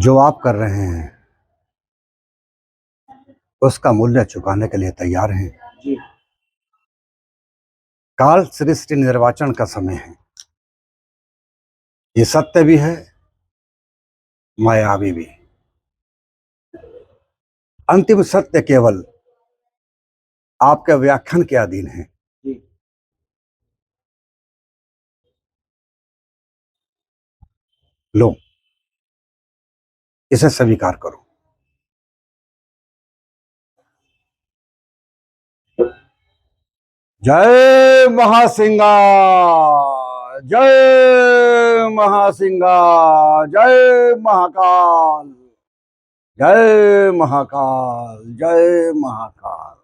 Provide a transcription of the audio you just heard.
जो आप कर रहे हैं उसका मूल्य चुकाने के लिए तैयार हैं। जी। काल सृष्टि निर्वाचन का समय है। ये सत्य भी है, मायावी भी। अंतिम सत्य केवल आपके व्याख्यान के अधीन है। जी। लो, इसे स्वीकार करो। जय महासिंगा, जय महासिंगा, जय महाकाल, जय महाकाल, जय महाकाल।